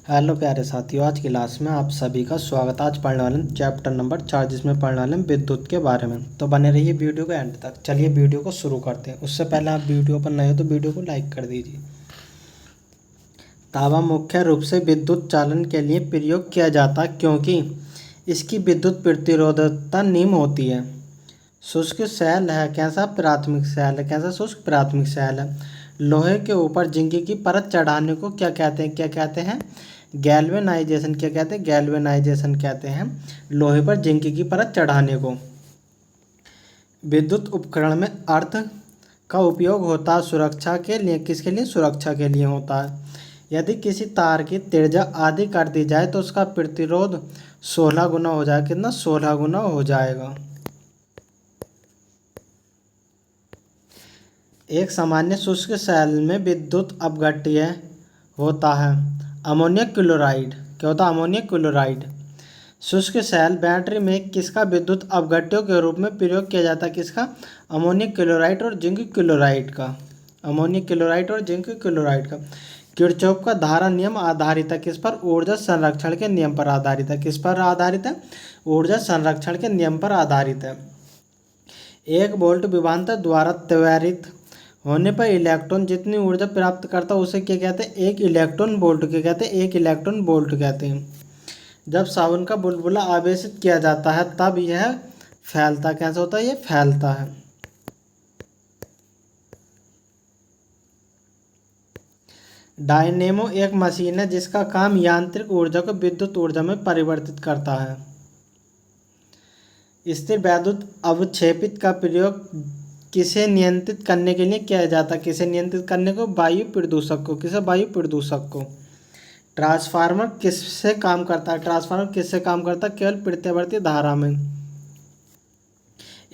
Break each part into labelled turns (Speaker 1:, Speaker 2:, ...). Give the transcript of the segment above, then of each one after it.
Speaker 1: Hello प्यारे साथियों, आज की क्लास में आप सभी का स्वागत। आज पढ़ने वाले हैं चैप्टर नंबर 4, जिसमें पढ़ने वाले हैं विद्युत के बारे में। तो बने रहिए वीडियो के एंड तक। चलिए वीडियो को शुरू करते हैं। उससे पहले आप वीडियो पर नए हो तो वीडियो को लाइक कर दीजिए। तावा मुख्य रूप से विद्युत चालन के लिए प्रयोग किया जाता है क्योंकि इसकी विद्युत प्रतिरोधकता निम्न होती है। शुष्क शैल है, कैसा प्राथमिक शैल है, कैसा शुष्क प्राथमिक शैल है। लोहे के ऊपर जिंक की परत चढ़ाने को क्या कहते हैं, क्या कहते हैं, गैल्वेनाइजेशन। क्या कहते हैं, गैल्वेनाइजेशन कहते हैं लोहे पर जिंक की परत चढ़ाने को। विद्युत उपकरण में अर्थ का उपयोग होता है सुरक्षा के लिए। किसके लिए? सुरक्षा के लिए होता है। यदि किसी तार की त्रिज्या आधी कर दी जाए तो उसका प्रतिरोध 16 गुना हो जाएगा। कितना? 16 गुना हो जाएगा। एक सामान्य शुष्क शैल में विद्युत अपघट्य होता है अमोनियम क्लोराइड। क्या होता है? Ammonium chloride. शुष्क शैल बैटरी में किसका विद्युत अपघट्यों के रूप में प्रयोग किया जाता है? किसका? अमोनियम क्लोराइड और जिंक क्लोराइड का। अमोनियम क्लोराइड और जिंक क्लोराइड का। किरचॉफ का धारा नियम आधारित है किस पर? ऊर्जा संरक्षण के नियम पर आधारित है। किस पर आधारित है? ऊर्जा संरक्षण के नियम पर आधारित है। 1 वोल्ट विभवांतर द्वारा त्वरित होने पर इलेक्ट्रॉन जितनी ऊर्जा प्राप्त करता है उसे क्या कहते हैं? 1 इलेक्ट्रॉन वोल्ट। क्या कहते हैं? 1 इलेक्ट्रॉन वोल्ट कहते हैं। जब साबुन का बुलबुला आवेशित किया जाता है तब यह फैलता। कैसे होता है? ये फैलता है। डायनेमो एक मशीन है जिसका काम यांत्रिक ऊर्जा को विद्युत ऊर्जा में परिवर्तित करता है। स्थिर वैद्युत अवक्षेपित का प्रयोग किसे नियंत्रित करने के लिए किया जाता है? किसे नियंत्रित करने को? वायु प्रदूषक को। किसे? वायु प्रदूषक को। ट्रांसफार्मर किससे काम करता है? ट्रांसफार्मर किससे काम करता है? केवल प्रत्यावर्ती धारा में।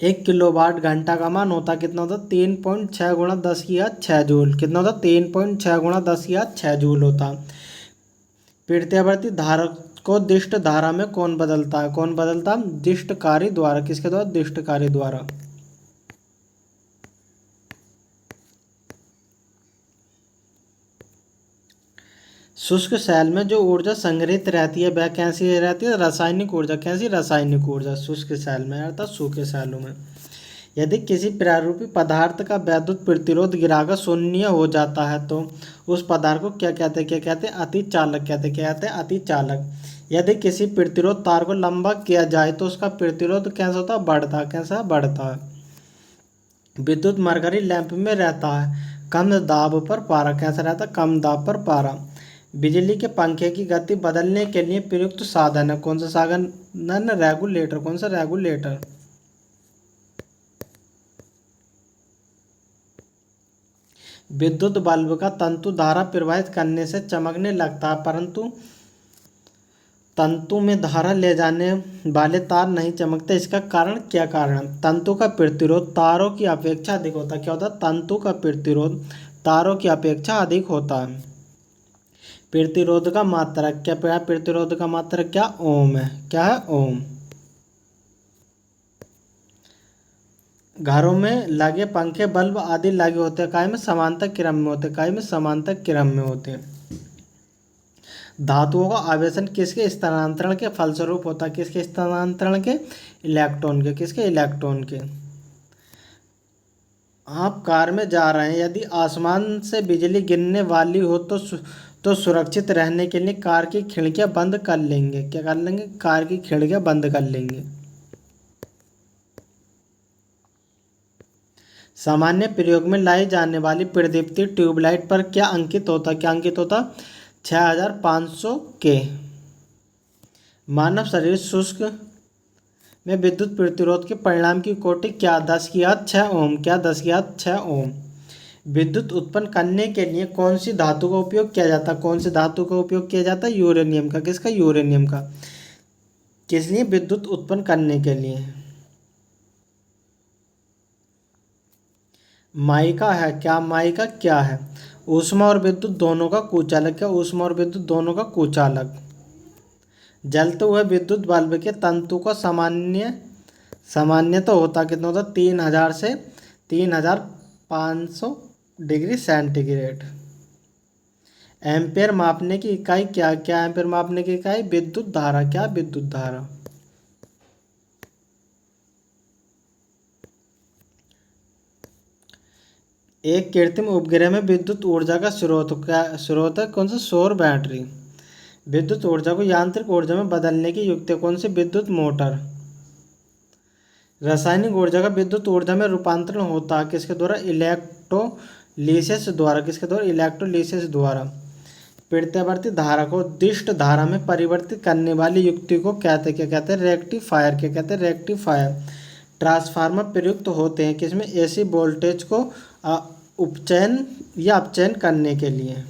Speaker 1: 1 किलोवाट घंटा का मान होता कितना होता? 3.6 गुणा 10⁶ जूल। कितना होता? 3.6 गुणा 10⁶ जूल होता। प्रत्यावर्ती धारा को दिष्ट धारा में कौन बदलता है? कौन बदलता? दिष्टकारी द्वारा। किसके द्वारा? दिष्टकारी द्वारा। शुष्क शैल में जो ऊर्जा संग्रहित रहती है वह कैसी रहती है? रासायनिक ऊर्जा। कैसी? रासायनिक ऊर्जा शुष्क शैल में, अर्थात सूखे शैलों में। यदि किसी प्रारूपी पदार्थ का वैद्युत प्रतिरोध गिराकर शून्य हो जाता है तो उस पदार्थ को क्या कहते हैं? क्या कहते हैं? अतिचालक कहते हैं। क्या कहते हैं? अतिचालक। यदि किसी प्रतिरोध तार को लंबा किया जाए तो उसका प्रतिरोध कैसा होता है? बढ़ता। कैसा? बढ़ता है। विद्युत मरकरी लैंप में रहता है कम दाब पर पारा। कैसा रहता है? कम दाब पर पारा। बिजली के पंखे की गति बदलने के लिए प्रयुक्त साधन है। कौन सा साधन? रेगुलेटर। कौन सा? रेगुलेटर। विद्युत बल्ब का तंतु धारा प्रवाहित करने से चमकने लगता है परंतु तंतु में धारा ले जाने वाले तार नहीं चमकते। इसका कारण क्या? कारण तंतु का प्रतिरोध तारों की अपेक्षा अधिक होता है। क्या होता है? तंतु का प्रतिरोध तारों की अपेक्षा अधिक होता है। प्रतिरोध का मात्रक क्या? प्रतिरोध का मात्रक क्या? ओम है। क्या है? ओम। घरों में लगे पंखे बल्ब आदि लगे होते हैं काय में? समांतर क्रम में होते हैं। काय में? समांतर क्रम में होते हैं। धातुओं का आवेशन किसके स्थानांतरण के फलस्वरूप होता है? किसके स्थानांतरण के? इलेक्ट्रॉन के। किसके? इलेक्ट्रॉन के। आप कार में जा रहे हैं, यदि आसमान से बिजली गिरने वाली हो तो सुरक्षित रहने के लिए कार की खिड़कियां बंद कर लेंगे। क्या कर लेंगे? कार की खिड़कियां बंद कर लेंगे। सामान्य प्रयोग में लाई जाने वाली प्रदीप्ति ट्यूबलाइट पर क्या अंकित होता? क्या अंकित होता? 6500 के। मानव शरीर शुष्क में विद्युत प्रतिरोध के परिणाम की कोटि क्या? 10⁶ ओम। क्या? 10⁶ ओम। विद्युत उत्पन्न करने के लिए कौन सी धातु का उपयोग किया जाता है? कौन सी धातु का उपयोग किया जाता है? यूरेनियम का। किसका? यूरेनियम का। किस लिए? विद्युत उत्पन्न करने के लिए। माइका है। क्या? माइका क्या है? ऊष्मा और विद्युत दोनों का कुचालक। क्या? ऊष्मा और विद्युत दोनों का कुचालक। जलते हुए विद्युत बल्ब के तंतु का सामान्यतः होता कितना होता? 3000 से 3500 डिग्री सेंटीग्रेड। एम्पेयर मापने की इकाई क्या क्या? एम्पेयर मापने की इकाई विद्युत धारा। क्या? विद्युत धारा। एक कृत्रिम उपग्रह में विद्युत ऊर्जा का स्रोत क्या स्रोत है? कौन सा? सौर बैटरी। विद्युत ऊर्जा को यांत्रिक ऊर्जा में बदलने की युक्ति कौन सी? विद्युत मोटर। रासायनिक ऊर्जा का विद्युत ऊर्जा में रूपांतरण होता है किसके द्वारा? इलेक्ट्रोलिसिस द्वारा। किसके द्वारा? इलेक्ट्रोलिसिस द्वारा। प्रत्यावर्ती धारा को दिष्ट धारा में परिवर्तित करने वाली युक्ति को कहते क्या कहते हैं? रेक्टिफायर। क्या कहते हैं? रेक्टिफायर। ट्रांसफार्मर प्रयुक्त होते हैं किसमें? एसी वोल्टेज को उपचयन या अपचयन करने के लिए।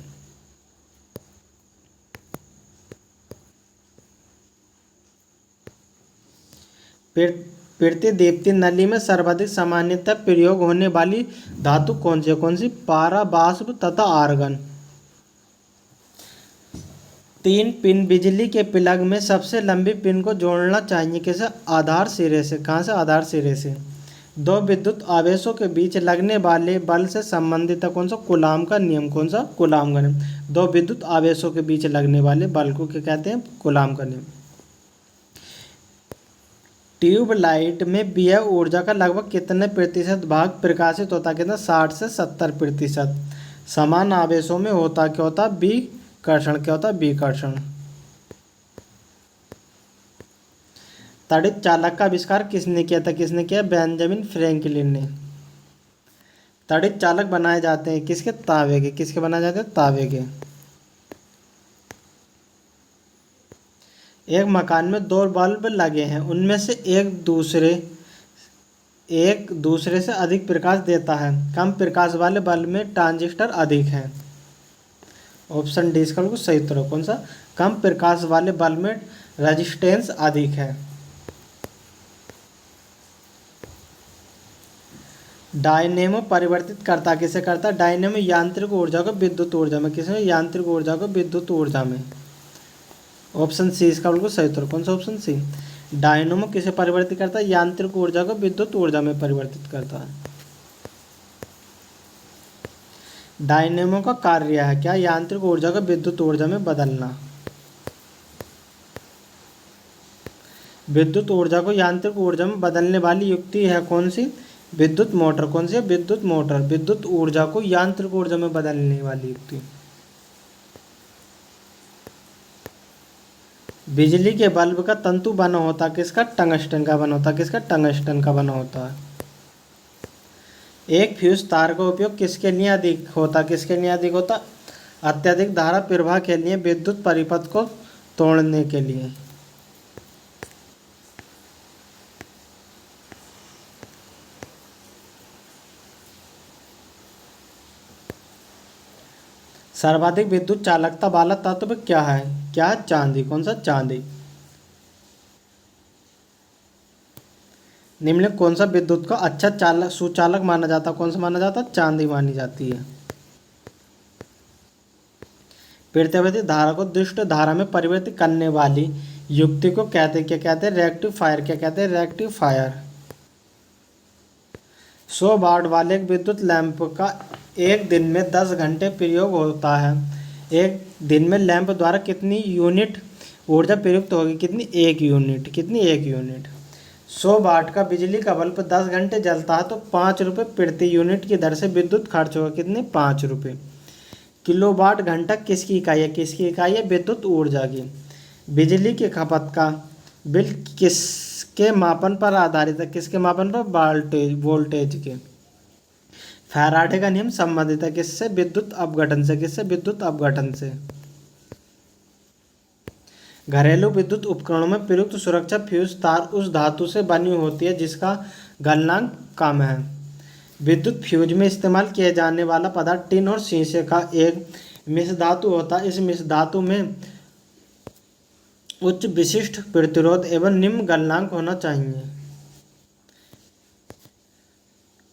Speaker 1: प्रतिदीप्ति नली में सर्वाधिक सामान्यतः प्रयोग होने वाली धातु कौन सी है? कौन सी? पारा, वाष्प तथा आर्गन। 3 पिन बिजली के प्लग में सबसे लंबी पिन को जोड़ना चाहिए किसे? आधार सिरे से। कहाँ से? आधार सिरे से। 2 विद्युत आवेशों के बीच लगने वाले बल से संबंधित है कौन सा? कूलाम का नियम। कौन सा? कूलाम का नियम। 2 विद्युत आवेशों के बीच लगने वाले बल को क्या कहते हैं? कूलाम का नियम। ट्यूबलाइट में व्यय ऊर्जा का लगभग कितने प्रतिशत भाग प्रकाशित होता है? कितना? 60 से 70%। समान आवेशों में होता क्या होता? विकर्षण। क्या होता? विकर्षण। तड़ित चालक का आविष्कार किसने किया था? किसने किया? बेंजामिन फ्रैंकलिन ने। तड़ित चालक बनाए जाते हैं किसके? तांबे के। किसके बनाए जाते हैं? तांबे के। एक मकान में 2 बल्ब लगे हैं, उनमें से एक दूसरे से अधिक प्रकाश देता है। कम प्रकाश वाले बल्ब में ट्रांजिस्टर अधिक है। ऑप्शन डी इसका बिल्कुल सही उत्तर है। कौन सा? कम प्रकाश वाले बल्ब में रेजिस्टेंस अधिक है। डायनेमो परिवर्तित करता किसे करता? डायनेमो यांत्रिक ऊर्जा को विद्युत ऊर्जा में। किसमें? यांत्रिक ऊर्जा को विद्युत ऊर्जा में। ऑप्शन सी इसका बिल्कुल सही उत्तर। कौन सा? Option C. डायनेमो किसे परिवर्तित करता है? यांत्रिक ऊर्जा को विद्युत ऊर्जा में परिवर्तित करता है। डायनेमो का कार्य है क्या? यांत्रिक ऊर्जा को विद्युत ऊर्जा में बदलना। विद्युत ऊर्जा को यांत्रिक ऊर्जा में बदलने वाली युक्ति है कौन सी? विद्युत मोटर। कौन सी है? विद्युत मोटर। विद्युत ऊर्जा को यांत्रिक ऊर्जा में बदलने वाली युक्ति। बिजली के बल्ब का तंतु बना होता किसका? टंगस्टन का बना होता। किसका? टंगस्टन का बना होता है। एक फ्यूज तार का उपयोग किसके लिए अधिक होता? किसके लिए अधिक होता? अत्यधिक धारा प्रवाह के लिए, विद्युत परिपथ को तोड़ने के लिए। सर्वाधिक विद्युत चालकता वाला तत्व क्या है? क्या है? चांदी। कौन सा? चांदी। निम्न में कौन सा विद्युत का अच्छा चालक सुचालक माना जाता? कौन सा माना जाता? चांदी मानी जाती है। प्रत्यावर्ती धारा को दुष्ट धारा में परिवर्तित करने वाली युक्ति को कहते हैं क्या कहते हैं? रेक्टिफायर। क्या कहते हैं? रेक्टिफायर। 100 वाट वाले एक विद्युत लैंप का एक दिन में 10 घंटे प्रयोग होता है। एक दिन में लैंप द्वारा कितनी यूनिट ऊर्जा प्रयुक्त होगी? कितनी? 1 यूनिट। कितनी? 1 यूनिट। 100 वाट का बिजली का बल्ब 10 घंटे जलता है तो 5 रुपये प्रति यूनिट की दर से विद्युत खर्च होगा। कितने? 5 रुपये। किलोवाट घंटा किसकी इकाई है? किसकी इकाई है? विद्युत ऊर्जा की। बिजली की खपत का बिल किसके मापन पर आधारित है? किसके मापन पर? वोल्टेज के। फैराडे का नियम संबंधित है किससे? विद्युत अपघटन से। किससे? विद्युत अपघटन से। घरेलू विद्युत उपकरणों में प्रयुक्त सुरक्षा फ्यूज तार उस धातु से बनी होती है जिसका गलनांक कम है। विद्युत फ्यूज में इस्तेमाल किए जाने वाला पदार्थ टिन और शीशे का एक मिश्र धातु होता है। इस मिश्र धातु में उच्च विशिष्ट प्रतिरोध एवं निम्न गलनांक होना चाहिए।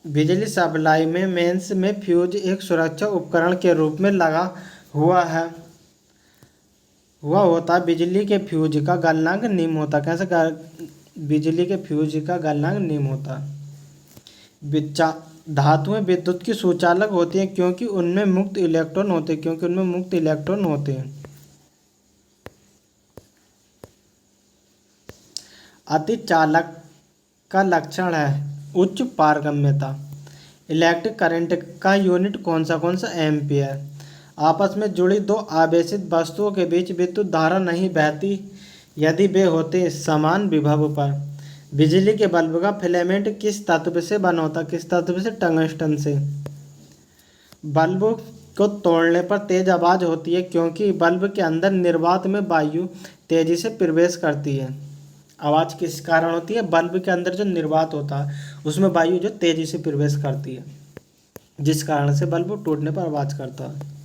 Speaker 1: बिजली सप्लाई में मेंस में फ्यूज एक सुरक्षा उपकरण के रूप में लगा हुआ होता है। बिजली के फ्यूज का गलनांक निम्न होता है। कैसे? बिजली के फ्यूज का गलनांक निम्न होता है। धातुएं विद्युत की सुचालक होती हैं क्योंकि उनमें मुक्त इलेक्ट्रॉन होते हैं। अति चालक का लक्षण है उच्च पारगम्यता। इलेक्ट्रिक करंट का यूनिट कौन सा एम्पियर। आपस में जुड़ी दो आवेशित वस्तुओं के बीच विद्युत धारा नहीं बहती यदि वे होते समान विभव पर। बिजली के बल्ब का फिलामेंट किस तत्व से बना होता, किस तत्व से, टंगस्टन से। बल्ब को तोड़ने पर तेज आवाज होती है क्योंकि बल्ब के अंदर निर्वात में वायु तेजी से प्रवेश करती है। आवाज किस कारण होती है, बल्ब के अंदर जो निर्वात होता है उसमें वायु जो तेजी से प्रवेश करती है, जिस कारण से बल्ब टूटने पर आवाज करता है।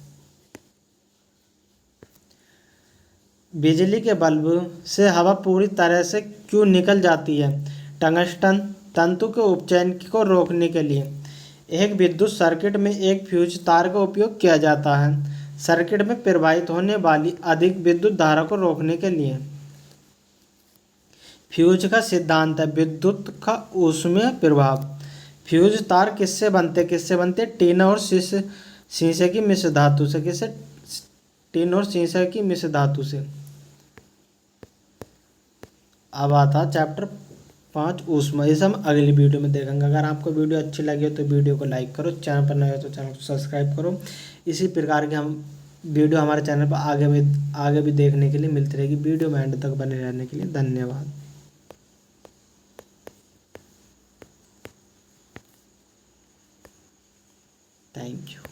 Speaker 1: बिजली के बल्ब से हवा पूरी तरह से क्यों निकल जाती है। टंगस्टन तंतु के उपचयन को रोकने के लिए। एक विद्युत सर्किट में एक फ्यूज तार का उपयोग किया जाता है सर्किट में प्रवाहित होने वाली अधिक विद्युत धारा को रोकने के लिए। फ्यूज का सिद्धांत है विद्युत का ऊष्मीय प्रभाव। फ्यूज तार किससे बनते, टीन और शीशे की मिश्र धातु से। किससे, टीन और शीशे की मिश्र धातु से। अब आता चैप्टर 5 ऊष्मा। इसे हम अगली वीडियो में देखेंगे। अगर आपको वीडियो अच्छी लगी हो तो वीडियो को लाइक करो, चैनल पर नए हो तो चैनल को सब्सक्राइब करो। इसी प्रकार के हम वीडियो हमारे चैनल पर आगे भी देखने के लिए मिलती रहेगी। वीडियो में एंड तक बने रहने के लिए धन्यवाद। Thank you.